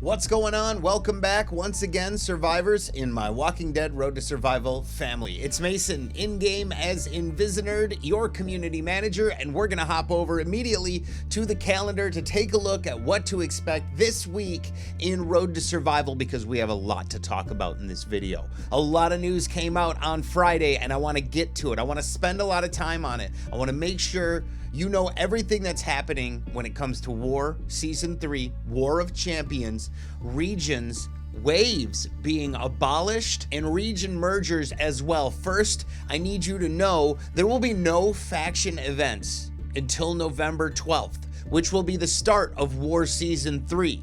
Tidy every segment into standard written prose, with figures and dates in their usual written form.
What's going on? Welcome back once again, survivors in my Walking Dead Road to Survival family. It's Mason, in-game as Invisinerd, your community manager, and we're gonna hop over immediately to the calendar to take a look at what to expect this week in Road to Survival, because we have a lot to talk about in this video. A lot of news came out on Friday, and I wanna get to it. I wanna spend a lot of time on it. I wanna make sure you know everything that's happening when it comes to War Season 3, War of Champions, regions, waves being abolished, and region mergers as well. First, I need you to know there will be no faction events until November 12th, which will be the start of War Season 3.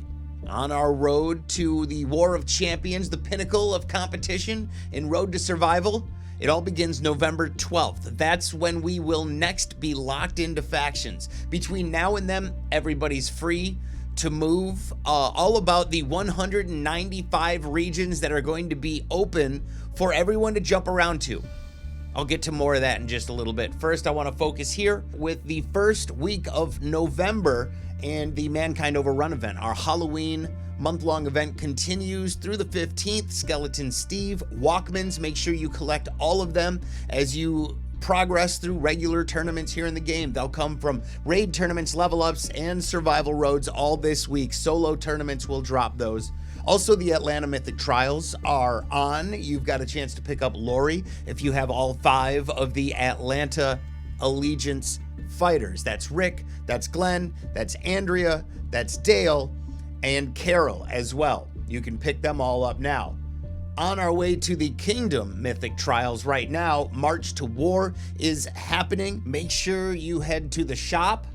On our road to the War of Champions, the pinnacle of competition in Road to Survival, it all begins November 12th. That's when we will next be locked into factions. Between now and then, everybody's free to move. All about the 195 regions that are going to be open for everyone to jump around to. I'll get to more of that in just a little bit. First, I want to focus here with the first week of November and the Mankind Overrun event. Our Halloween month-long event continues through the 15th. Skeleton Steve, Walkmans, make sure you collect all of them as you progress through regular tournaments here in the game. They'll come from raid tournaments, level ups, and survival roads all this week. Solo tournaments will drop those. Also, the Atlanta Mythic Trials are on. You've got a chance to pick up Lori if you have all 5 of the Atlanta Allegiance fighters. That's Rick, that's Glenn, that's Andrea, that's Dale, and Carol as well. You can pick them all up now. On our way to the Kingdom Mythic Trials right now, March to War is happening. Make sure you head to the shop,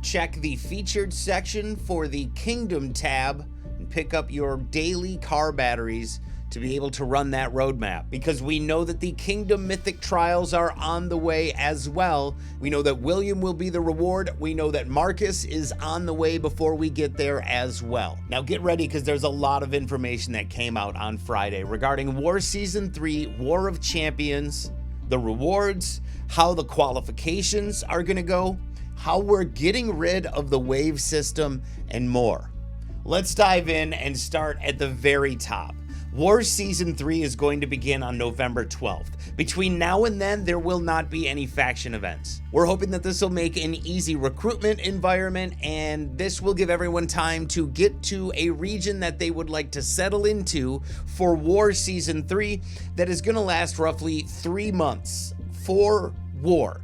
check the featured section for the Kingdom tab, and pick up your daily car batteries to be able to run that roadmap, because we know that the Kingdom Mythic Trials are on the way as well. We know that William will be the reward. We know that Marcus is on the way before we get there as well. Now get ready, because there's a lot of information that came out on Friday regarding War Season 3, War of Champions, the rewards, how the qualifications are gonna go, how we're getting rid of the wave system, and more. Let's dive in and start at the very top. War Season 3 is going to begin on November 12th. Between now and then, there will not be any faction events. We're hoping that this will make an easy recruitment environment, and this will give everyone time to get to a region that they would like to settle into for War Season 3 that is going to last roughly 3 months for War.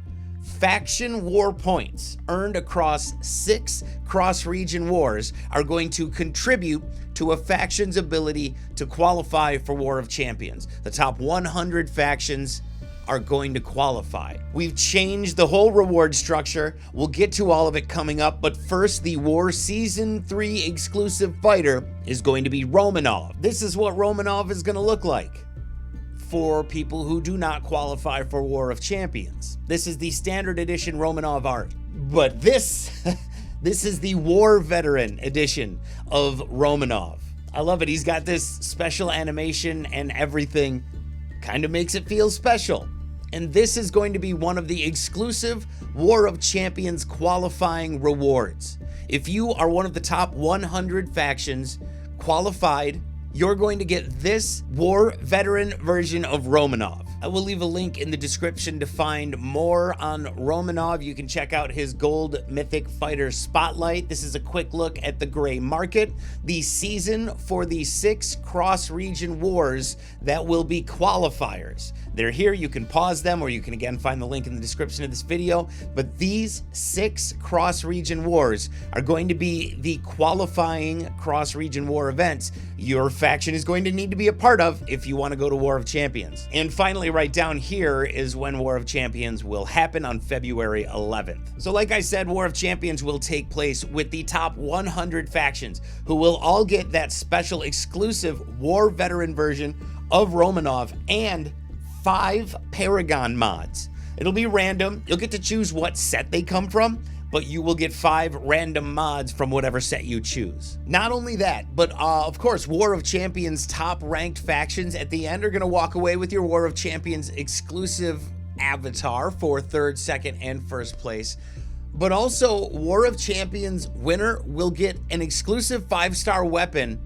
Faction war points earned across 6 cross-region wars are going to contribute to a faction's ability to qualify for War of Champions. The top 100 factions are going to qualify. We've changed the whole reward structure. We'll get to all of it coming up, but first, the War Season 3 exclusive fighter is going to be Romanov. This is what Romanov is going to look like for people who do not qualify for War of Champions. This is the standard edition Romanov art, but this is the War Veteran edition of Romanov. I love it. He's got this special animation and everything. Kind of makes it feel special. And this is going to be one of the exclusive War of Champions qualifying rewards. If you are one of the top 100 factions qualified, you're going to get this War Veteran version of Romanov. I will leave a link in the description to find more on Romanov. You can check out his Gold Mythic Fighter Spotlight. This is a quick look at the gray market, the season for the 6 cross-region wars that will be qualifiers. They're here. You can pause them, or you can again find the link in the description of this video. But these 6 cross-region wars are going to be the qualifying cross-region war events your faction is going to need to be a part of if you want to go to War of Champions. And finally, right down here is when War of Champions will happen on February 11th. So like I said, War of Champions will take place with the top 100 factions, who will all get that special exclusive War Veteran version of Romanov and 5 Paragon mods. It'll be random. You'll get to choose what set they come from, but you will get 5 random mods from whatever set you choose. Not only that, but of course, War of Champions top ranked factions at the end are gonna walk away with your War of Champions exclusive avatar for 3rd, 2nd, and 1st place. But also, War of Champions winner will get an exclusive 5-star weapon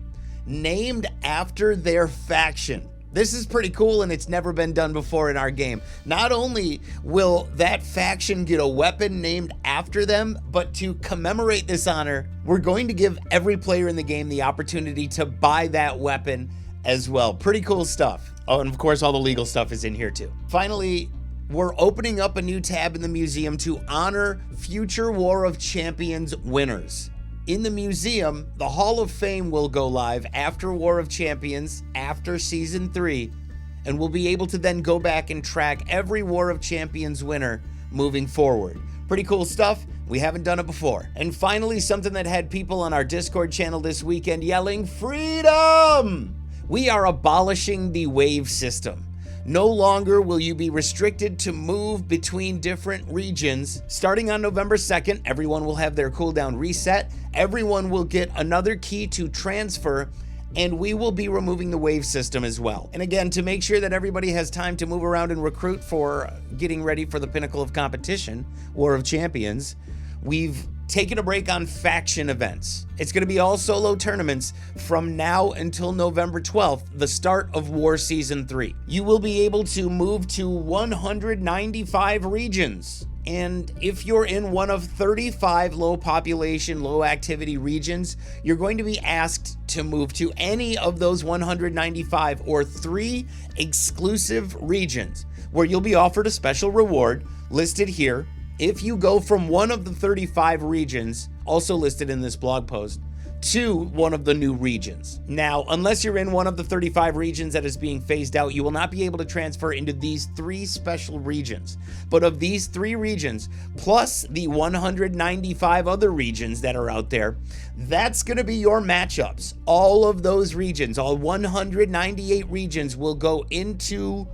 named after their faction. This is pretty cool, and it's never been done before in our game. Not only will that faction get a weapon named after them, but to commemorate this honor, we're going to give every player in the game the opportunity to buy that weapon as well. Pretty cool stuff. Oh, and of course, all the legal stuff is in here too. Finally, we're opening up a new tab in the museum to honor future War of Champions winners. In the museum, the Hall of Fame will go live after War of Champions, after Season 3, and we'll be able to then go back and track every War of Champions winner moving forward. Pretty cool stuff. We haven't done it before. And finally, something that had people on our Discord channel this weekend yelling, "Freedom!" We are abolishing the wave system. No longer will you be restricted to move between different regions. Starting on November 2nd, everyone will have their cooldown reset. Everyone will get another key to transfer, and we will be removing the wave system as well. And again, to make sure that everybody has time to move around and recruit for getting ready for the pinnacle of competition, War of Champions, we've taken a break on faction events. It's going to be all solo tournaments from now until November 12th, the start of War Season 3. You will be able to move to 195 regions. And if you're in one of 35 low population, low activity regions, you're going to be asked to move to any of those 195 or 3 exclusive regions where you'll be offered a special reward listed here if you go from one of the 35 regions, also listed in this blog post, to one of the new regions. Now, unless you're in one of the 35 regions that is being phased out, you will not be able to transfer into these 3 special regions. But of these 3 regions, plus the 195 other regions that are out there, that's going to be your matchups. All of those regions, all 198 regions will go into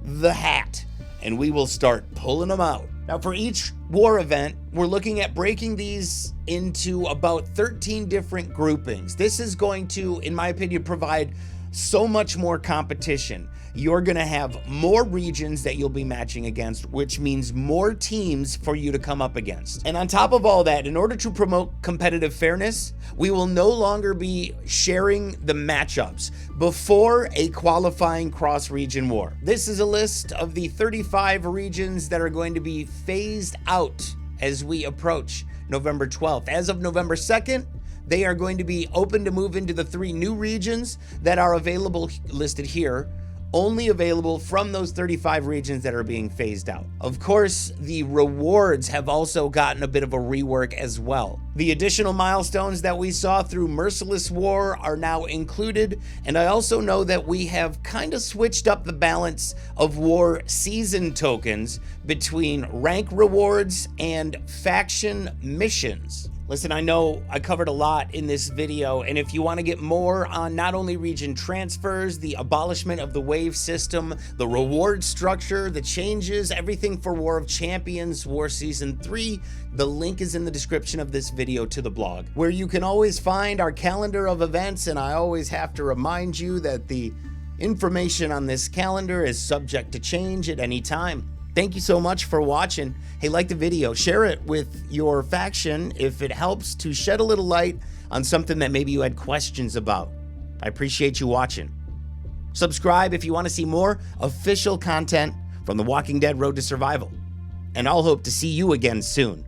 the hat, and we will start pulling them out. Now, for each war event, we're looking at breaking these into about 13 different groupings. This is going to, in my opinion, provide so much more competition. You're going to have more regions that you'll be matching against, which means more teams for you to come up against. And on top of all that, in order to promote competitive fairness, we will no longer be sharing the matchups before a qualifying cross-region war. This is a list of the 35 regions that are going to be phased out as we approach November 12th. As of November 2nd, they are going to be open to move into the 3 new regions that are available, listed here, only available from those 35 regions that are being phased out. Of course, the rewards have also gotten a bit of a rework as well. The additional milestones that we saw through Merciless War are now included, and I also know that we have kind of switched up the balance of war season tokens between rank rewards and faction missions. Listen, I know I covered a lot in this video, and if you want to get more on not only region transfers, the abolishment of the wave system, the reward structure, the changes, everything for War of Champions, War Season 3, the link is in the description of this video to the blog, where you can always find our calendar of events, and I always have to remind you that the information on this calendar is subject to change at any time. Thank you so much for watching. Hey, like the video, share it with your faction if it helps to shed a little light on something that maybe you had questions about. I appreciate you watching. Subscribe if you want to see more official content from The Walking Dead Road to Survival. And I'll hope to see you again soon.